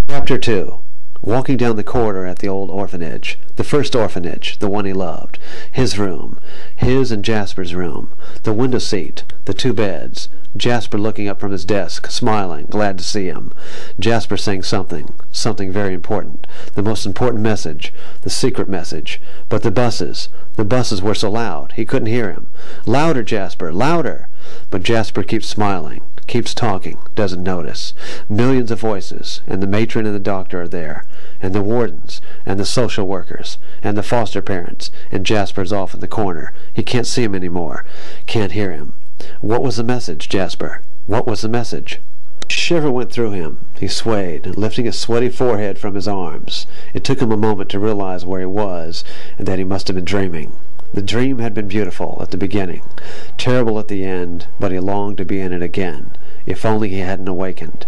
Chapter 2. Walking down the corridor at the old orphanage. The first orphanage, the one he loved. His room. His and Jasper's room. The window seat. The two beds. Jasper looking up from his desk, smiling, glad to see him. Jasper saying something. Something very important. The most important message. The secret message. But the buses. The buses were so loud. He couldn't hear him. Louder, Jasper, louder! But Jasper keeps smiling. Keeps talking, doesn't notice. Millions of voices, and the matron and the doctor are there, and the wardens, and the social workers, and the foster parents, and Jasper's off in the corner. He can't see him anymore. Can't hear him. What was the message, Jasper? What was the message? A shiver went through him. He swayed, lifting his sweaty forehead from his arms. It took him a moment to realize where he was, and that he must have been dreaming. The dream had been beautiful at the beginning, terrible at the end, but he longed to be in it again, if only he hadn't awakened.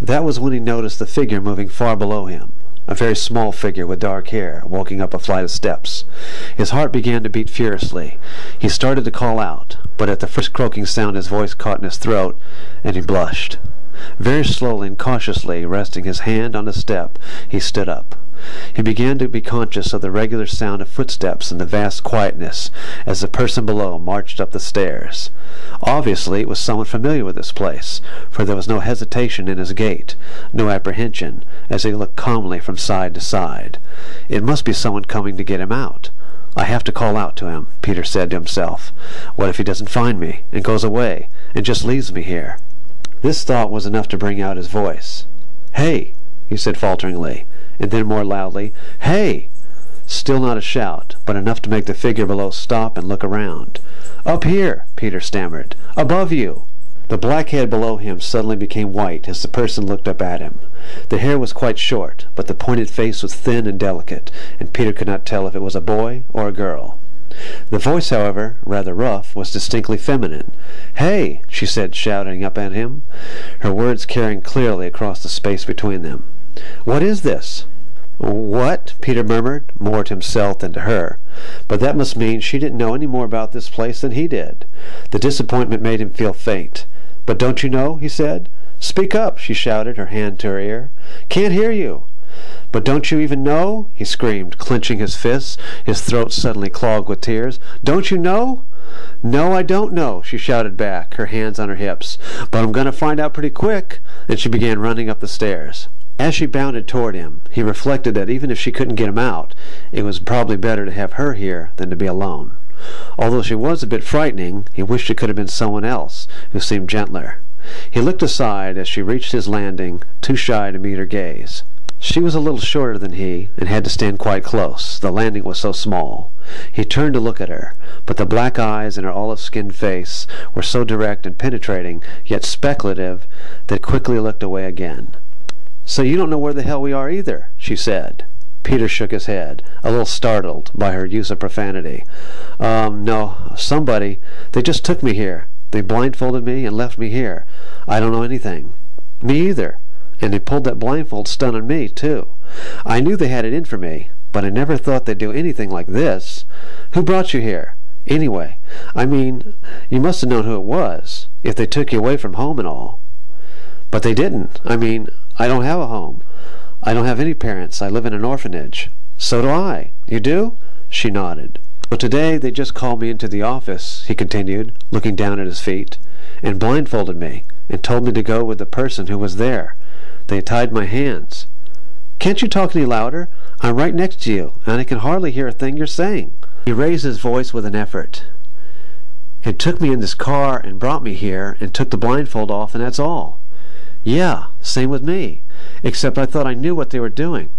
That was when he noticed the figure moving far below him, a very small figure with dark hair, walking up a flight of steps. His heart began to beat furiously. He started to call out, but at the first croaking sound his voice caught in his throat, and he blushed. Very slowly and cautiously, resting his hand on the step, he stood up. He began to be conscious of the regular sound of footsteps in the vast quietness as the person below marched up the stairs. Obviously it was someone familiar with this place, for there was no hesitation in his gait, no apprehension, as he looked calmly from side to side. It must be someone coming to get him out. I have to call out to him, Peter said to himself. What if he doesn't find me, and goes away, and just leaves me here? This thought was enough to bring out his voice. "Hey!" he said falteringly, and then more loudly, "Hey!" Still not a shout, but enough to make the figure below stop and look around. "Up here!" Peter stammered. "Above you!" The black head below him suddenly became white as the person looked up at him. The hair was quite short, but the pointed face was thin and delicate, and Peter could not tell if it was a boy or a girl. The voice, however, rather rough, was distinctly feminine. "Hey!" she said, shouting up at him, her words carrying clearly across the space between them. "What is this?" "What?" Peter murmured, more to himself than to her. But that must mean she didn't know any more about this place than he did. The disappointment made him feel faint. "But don't you know?" he said. "Speak up!" she shouted, her hand to her ear. "Can't hear you!" "But don't you even know?" he screamed, clenching his fists, his throat suddenly clogged with tears. "Don't you know?" "No, I don't know," she shouted back, her hands on her hips. "But I'm going to find out pretty quick." And she began running up the stairs. As she bounded toward him, he reflected that even if she couldn't get him out, it was probably better to have her here than to be alone. Although she was a bit frightening, he wished it could have been someone else, who seemed gentler. He looked aside as she reached his landing, too shy to meet her gaze. She was a little shorter than he, and had to stand quite close. The landing was so small. He turned to look at her, but the black eyes in her olive-skinned face were so direct and penetrating, yet speculative, that he quickly looked away again. "So you don't know where the hell we are either," she said. Peter shook his head, a little startled by her use of profanity. No, somebody. They just took me here. They blindfolded me and left me here. I don't know anything." "Me either. And they pulled that blindfold stunt on me, too. I knew they had it in for me, but I never thought they'd do anything like this. Who brought you here? Anyway, I mean, you must have known who it was, if they took you away from home and all." "But they didn't. I mean, I don't have a home. I don't have any parents. I live in an orphanage." "So do I." "You do?" She nodded. "So today they just called me into the office," he continued, looking down at his feet, "and blindfolded me, and told me to go with the person who was there. They tied my hands." "Can't you talk any louder? I'm right next to you, and I can hardly hear a thing you're saying." He raised his voice with an effort. "And took me in this car and brought me here and took the blindfold off, and that's all." "Yeah, same with me, except I thought I knew what they were doing.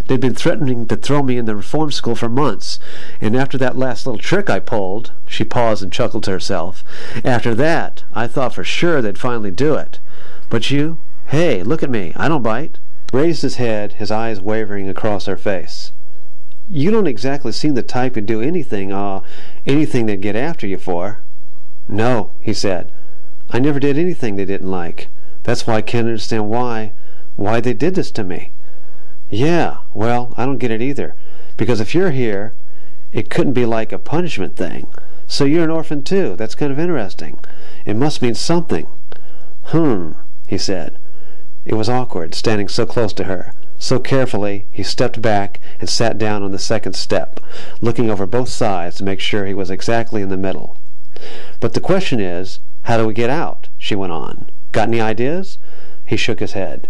They'd been threatening to throw me in the reform school for months, and after that last little trick I pulled," she paused and chuckled to herself, "after that I thought for sure they'd finally do it. But you, hey, look at me, I don't bite." He raised his head, his eyes wavering across her face. "You don't exactly seem the type who'd do anything they'd get after you for." "No," he said. "I never did anything they didn't like. That's why I can't understand why they did this to me." "Yeah, well, I don't get it either, because if you're here, it couldn't be like a punishment thing. So you're an orphan too. That's kind of interesting. It must mean something." He said. It was awkward, standing so close to her. So carefully, he stepped back and sat down on the second step, looking over both sides to make sure he was exactly in the middle. "But the question is, how do we get out?" she went on. "Got any ideas?" He shook his head.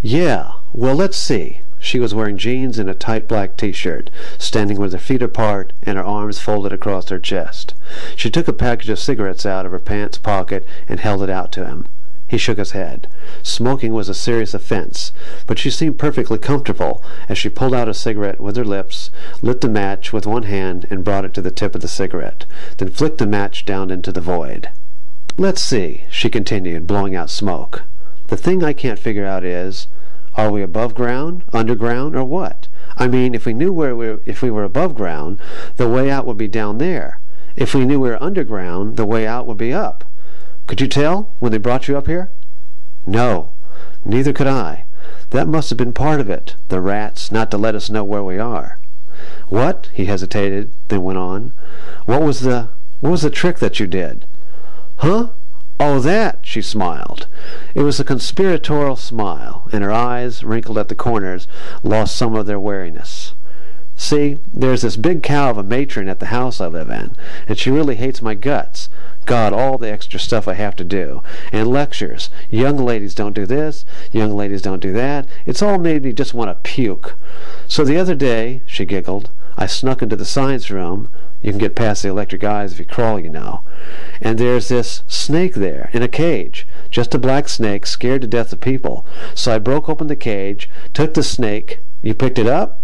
"Yeah, well, let's see." She was wearing jeans and a tight black t-shirt, standing with her feet apart and her arms folded across her chest. She took a package of cigarettes out of her pants pocket and held it out to him. He shook his head. Smoking was a serious offense, but she seemed perfectly comfortable as she pulled out a cigarette with her lips, lit the match with one hand and brought it to the tip of the cigarette, then flicked the match down into the void. "Let's see," she continued, blowing out smoke. "The thing I can't figure out is, are we above ground, underground, or what? I mean, if we were above ground, the way out would be down there. If we knew we were underground, the way out would be up. Could you tell when they brought you up here?" "No, neither could I. That must have been part of it, the rats, not to let us know where we are." "What?" He hesitated, then went on. What was the trick that you did?" "Huh? Oh, that!" She smiled. It was a conspiratorial smile, and her eyes, wrinkled at the corners, lost some of their wariness. "See, there's this big cow of a matron at the house I live in, and she really hates my guts. God, all the extra stuff I have to do. And lectures. Young ladies don't do this, young ladies don't do that. It's all made me just want to puke. So the other day," she giggled, "I snuck into the science room. You can get past the electric eyes if you crawl, you know. And there's this snake there, in a cage. Just a black snake, scared to death of people. So I broke open the cage, took the snake. You picked it up?"